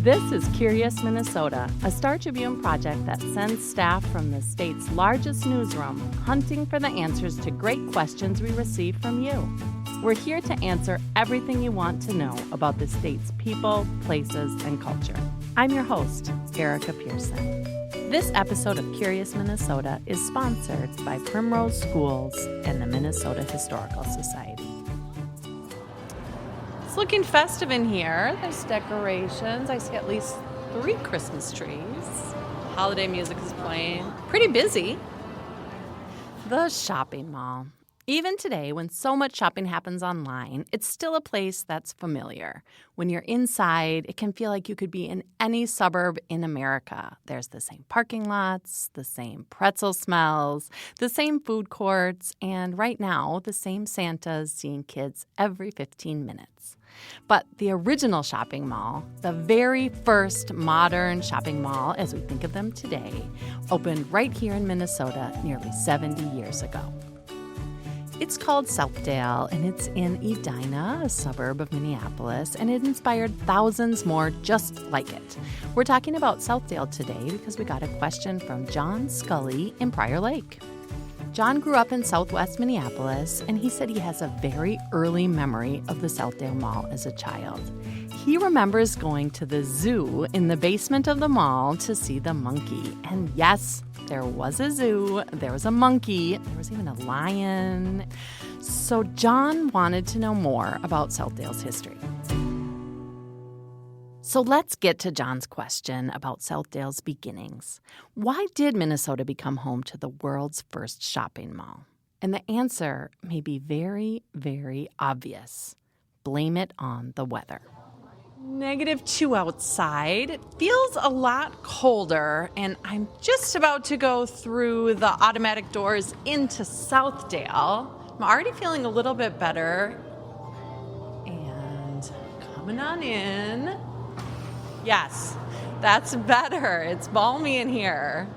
This is Curious Minnesota, a Star Tribune project that sends staff from the state's largest newsroom hunting for the answers to great questions we receive from you. We're here to answer everything you want to know about the state's people, places, and culture. I'm your host, Erica Pearson. This episode of Curious Minnesota is sponsored by Primrose Schools and the Minnesota Historical Society. It's looking festive in here. There's decorations. I see at least 3 Christmas trees. Holiday music is playing. Pretty busy. The shopping mall. Even today, when so much shopping happens online, it's still a place that's familiar. When you're inside, it can feel like you could be in any suburb in America. There's the same parking lots, the same pretzel smells, the same food courts, and right now, the same Santas seeing kids every 15 minutes. But the original shopping mall, the very first modern shopping mall as we think of them today, opened right here in Minnesota nearly 70 years ago. It's called Southdale, and it's in Edina, a suburb of Minneapolis, and it inspired thousands more just like it. We're talking about Southdale today because we got a question from John Scully in Prior Lake. John grew up in southwest Minneapolis, and he said he has a very early memory of the Southdale Mall as a child. He remembers going to the zoo in the basement of the mall to see the monkey. And yes, there was a zoo, there was a monkey, there was even a lion. So John wanted to know more about Southdale's history. So let's get to John's question about Southdale's beginnings. Why did Minnesota become home to the world's first shopping mall? And the answer may be very, very obvious. Blame it on the weather. -2 outside. It feels a lot colder, and I'm just about to go through the automatic doors into Southdale. I'm already feeling a little bit better. And coming on in. Yes, that's better. It's balmy in here.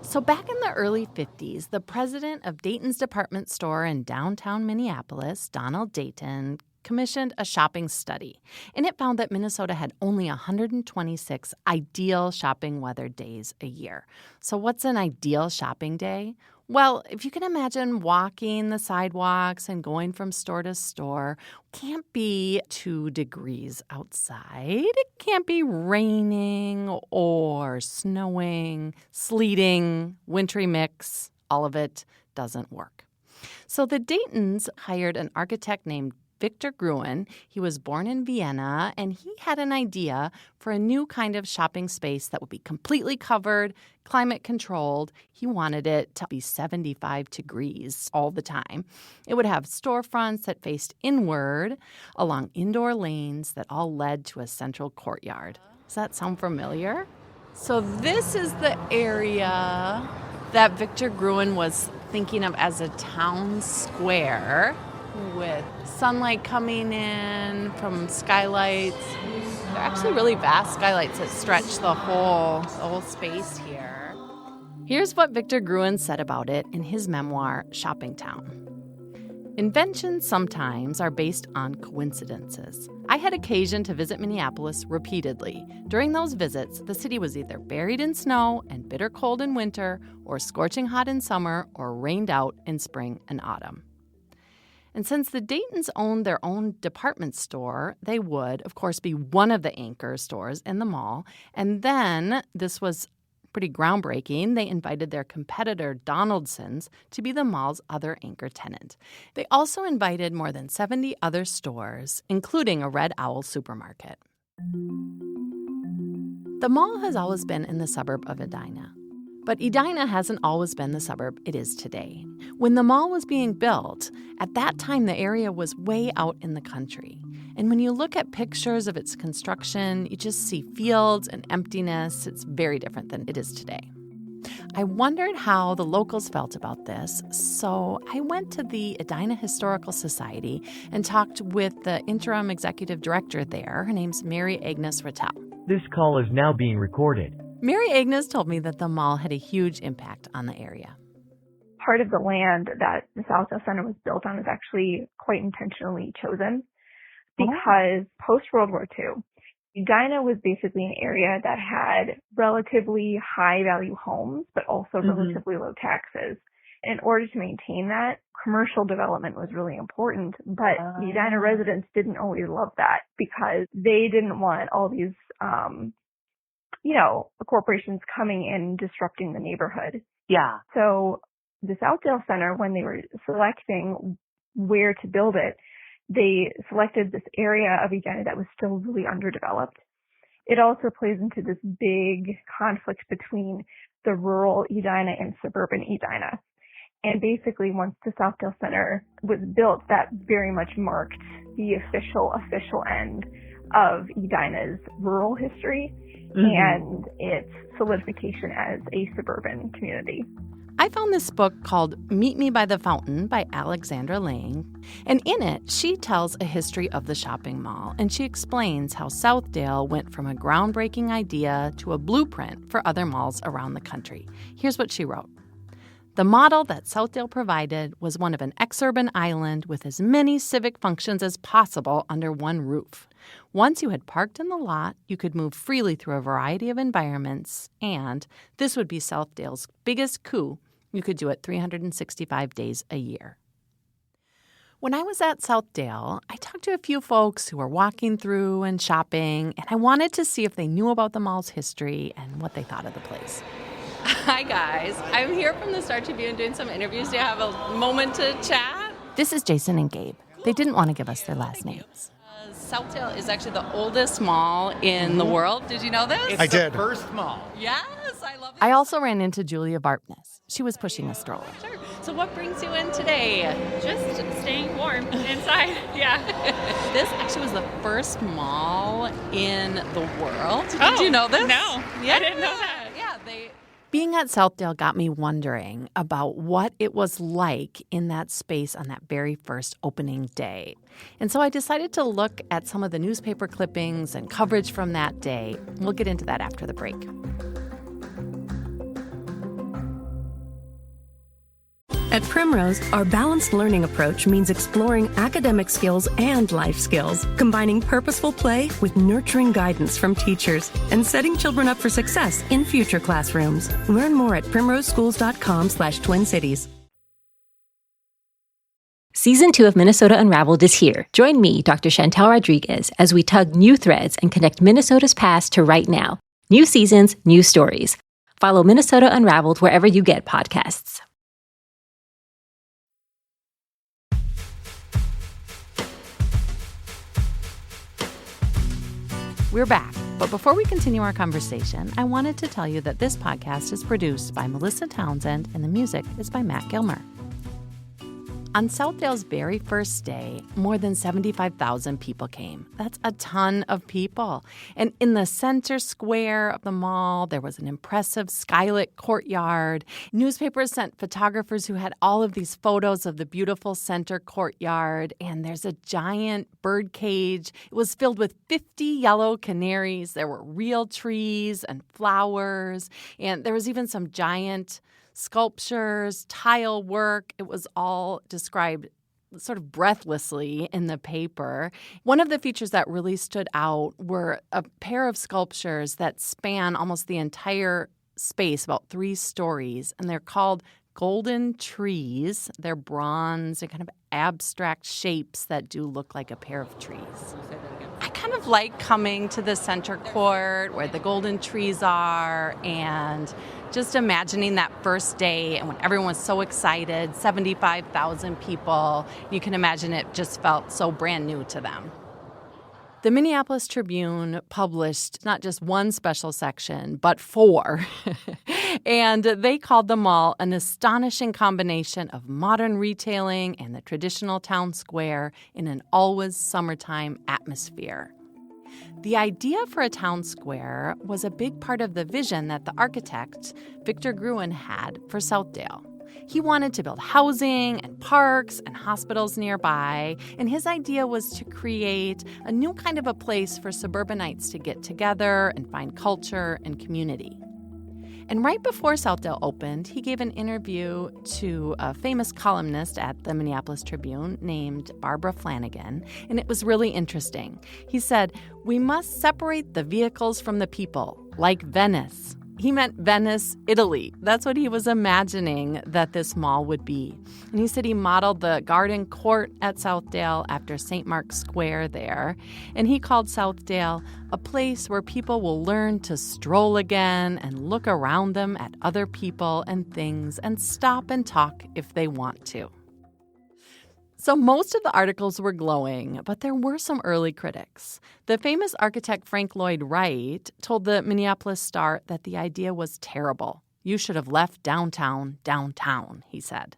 So back in the early 50s, the president of Dayton's department store in downtown Minneapolis, Donald Dayton, commissioned a shopping study, and it found that Minnesota had only 126 ideal shopping weather days a year. So what's an ideal shopping day? Well, if you can imagine walking the sidewalks and going from store to store, it can't be 2 degrees outside. It can't be raining or snowing, sleeting, wintry mix. All of it doesn't work. So the Daytons hired an architect named Victor Gruen. He was born in Vienna, and he had an idea for a new kind of shopping space that would be completely covered, climate-controlled. He wanted it to be 75 degrees all the time. It would have storefronts that faced inward along indoor lanes that all led to a central courtyard. Does that sound familiar? So this is the area that Victor Gruen was thinking of as a town square, with sunlight coming in from skylights. They're actually really vast skylights that stretch the whole space here. Here's what Victor Gruen said about it in his memoir, Shopping Town. Inventions sometimes are based on coincidences. I had occasion to visit Minneapolis repeatedly. During those visits, the city was either buried in snow and bitter cold in winter, or scorching hot in summer, or rained out in spring and autumn. And since the Daytons owned their own department store, they would, of course, be one of the anchor stores in the mall. And then, this was pretty groundbreaking, they invited their competitor, Donaldson's, to be the mall's other anchor tenant. They also invited more than 70 other stores, including a Red Owl supermarket. The mall has always been in the suburb of Edina. But Edina hasn't always been the suburb it is today. When the mall was being built, at that time the area was way out in the country. And when you look at pictures of its construction, you just see fields and emptiness. It's very different than it is today. I wondered how the locals felt about this, so I went to the Edina Historical Society and talked with the interim executive director there. Her name's Mary Agnes Rattel. This call is now being recorded. Mary Agnes told me that the mall had a huge impact on the area. Part of the land that the Southdale Center was built on was actually quite intentionally chosen because post-World War II, Edina was basically an area that had relatively high value homes, but also relatively low taxes. In order to maintain that, commercial development was really important, but the Edina residents didn't always love that because they didn't want all these, corporations coming in and disrupting the neighborhood. Yeah. So the Southdale Center, when they were selecting where to build it, they selected this area of Edina that was still really underdeveloped. It also plays into this big conflict between the rural Edina and suburban Edina. And basically, once the Southdale Center was built, that very much marked the official end of Edina's rural history and its solidification as a suburban community. I found this book called Meet Me by the Fountain by Alexandra Lang, and in it, she tells a history of the shopping mall, and she explains how Southdale went from a groundbreaking idea to a blueprint for other malls around the country. Here's what she wrote. The model that Southdale provided was one of an exurban island with as many civic functions as possible under one roof. Once you had parked in the lot, you could move freely through a variety of environments, and this would be Southdale's biggest coup. You could do it 365 days a year. When I was at Southdale, I talked to a few folks who were walking through and shopping, and I wanted to see if they knew about the mall's history and what they thought of the place. Hi, guys. I'm here from the Star Tribune doing some interviews. Do you have a moment to chat? This is Jason and Gabe. They didn't want to give us their last names. Southdale is actually the oldest mall in the world. Did you know this? I did. First mall. Yes, I love it. I also ran into Julia Varpness. She was pushing a stroller. Sure. So what brings you in today? Just staying warm inside, yeah. This actually was the first mall in the world. Did you know this? No, yeah. I didn't know that. Being at Southdale got me wondering about what it was like in that space on that very first opening day. And so I decided to look at some of the newspaper clippings and coverage from that day. We'll get into that after the break. At Primrose, our balanced learning approach means exploring academic skills and life skills, combining purposeful play with nurturing guidance from teachers, and setting children up for success in future classrooms. Learn more at primroseschools.com/Twin Cities. Season 2 of Minnesota Unraveled is here. Join me, Dr. Chantal Rodriguez, as we tug new threads and connect Minnesota's past to right now. New seasons, new stories. Follow Minnesota Unraveled wherever you get podcasts. We're back, but before we continue our conversation, I wanted to tell you that this podcast is produced by Melissa Townsend and the music is by Matt Gilmer. On Southdale's very first day, more than 75,000 people came. That's a ton of people. And in the center square of the mall, there was an impressive skylit courtyard. Newspapers sent photographers who had all of these photos of the beautiful center courtyard. And there's a giant bird cage. It was filled with 50 yellow canaries. There were real trees and flowers. And there was even some giant sculptures, tile work. It was all described sort of breathlessly in the paper. One of the features that really stood out were a pair of sculptures that span almost the entire space, about 3 stories, and they're called golden trees. They're bronze and kind of abstract shapes that do look like a pair of trees. I kind of like coming to the center court where the golden trees are and just imagining that first day and when everyone was so excited, 75,000 people. You can imagine it just felt so brand new to them. The Minneapolis Tribune published not just one special section, but 4. And they called the mall an astonishing combination of modern retailing and the traditional town square in an always summertime atmosphere. The idea for a town square was a big part of the vision that the architect, Victor Gruen, had for Southdale. He wanted to build housing and parks and hospitals nearby, and his idea was to create a new kind of a place for suburbanites to get together and find culture and community. And right before Southdale opened, he gave an interview to a famous columnist at the Minneapolis Tribune named Barbara Flanagan, and it was really interesting. He said, "We must separate the vehicles from the people, like Venice." He meant Venice, Italy. That's what he was imagining that this mall would be. And he said he modeled the garden court at Southdale after St. Mark's Square there. And he called Southdale a place where people will learn to stroll again and look around them at other people and things and stop and talk if they want to. So most of the articles were glowing, but there were some early critics. The famous architect Frank Lloyd Wright told the Minneapolis Star that the idea was terrible. "You should have left downtown, he said.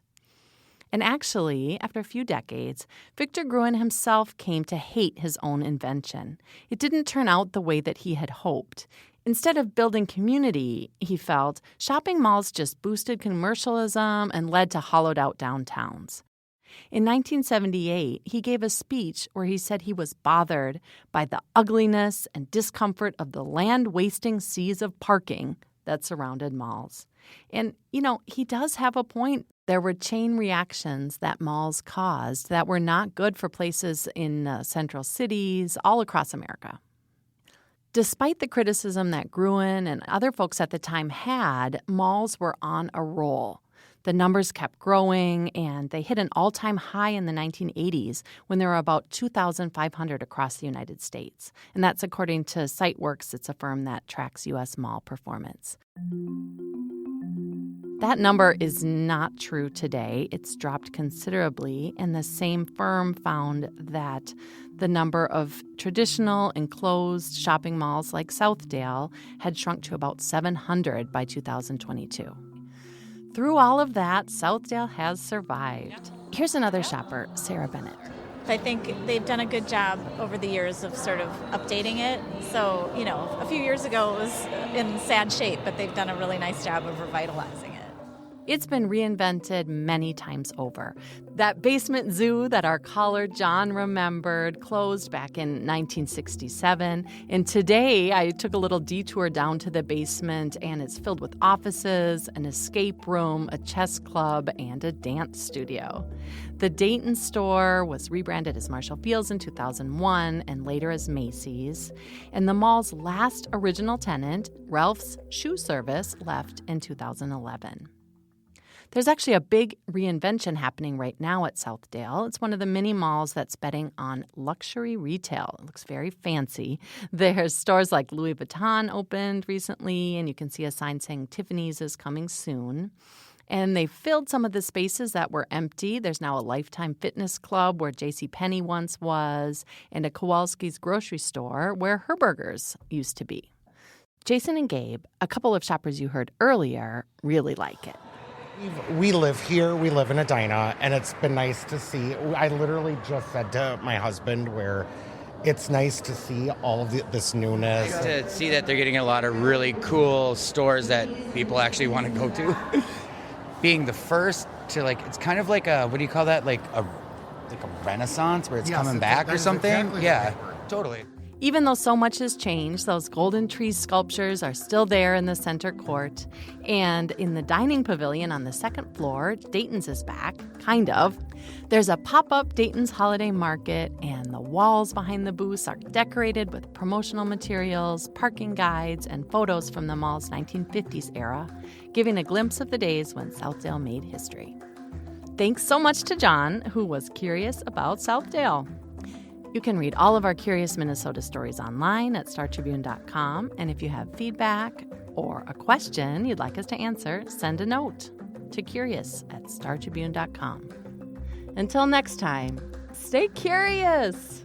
And actually, after a few decades, Victor Gruen himself came to hate his own invention. It didn't turn out the way that he had hoped. Instead of building community, he felt, shopping malls just boosted commercialism and led to hollowed-out downtowns. In 1978, he gave a speech where he said he was bothered by the ugliness and discomfort of the land-wasting seas of parking that surrounded malls. And, he does have a point. There were chain reactions that malls caused that were not good for places in central cities all across America. Despite the criticism that Gruen and other folks at the time had, malls were on a roll. The numbers kept growing, and they hit an all-time high in the 1980s when there were about 2,500 across the United States. And that's according to SiteWorks. It's a firm that tracks U.S. mall performance. That number is not true today. It's dropped considerably, and the same firm found that the number of traditional enclosed shopping malls like Southdale had shrunk to about 700 by 2022. Through all of that, Southdale has survived. Here's another shopper, Sarah Bennett. I think they've done a good job over the years of sort of updating it. So, a few years ago it was in sad shape, but they've done a really nice job of revitalizing it. It's been reinvented many times over. That basement zoo that our caller John remembered closed back in 1967. And today I took a little detour down to the basement, and it's filled with offices, an escape room, a chess club, and a dance studio. The Dayton store was rebranded as Marshall Field's in 2001 and later as Macy's. And the mall's last original tenant, Ralph's Shoe Service, left in 2011. There's actually a big reinvention happening right now at Southdale. It's one of the mini malls that's betting on luxury retail. It looks very fancy. There's stores like Louis Vuitton opened recently, and you can see a sign saying Tiffany's is coming soon. And they filled some of the spaces that were empty. There's now a Lifetime Fitness Club where JCPenney once was, and a Kowalski's grocery store where Herberger's used to be. Jason and Gabe, a couple of shoppers you heard earlier, really like it. We live here, we live in Edina, and it's been nice to see. I literally just said to my husband where it's nice to see all of this newness. Nice to see that they're getting a lot of really cool stores that people actually want to go to. Being the first to, it's kind of like a, what do you call that? Like a renaissance where it's coming back or something? Exactly yeah, totally. Even though so much has changed, those golden tree sculptures are still there in the center court. And in the dining pavilion on the second floor, Dayton's is back, kind of. There's a pop-up Dayton's Holiday Market, and the walls behind the booths are decorated with promotional materials, parking guides, and photos from the mall's 1950s era, giving a glimpse of the days when Southdale made history. Thanks so much to John, who was curious about Southdale. You can read all of our Curious Minnesota stories online at startribune.com. And if you have feedback or a question you'd like us to answer, send a note to curious@startribune.com. Until next time, stay curious.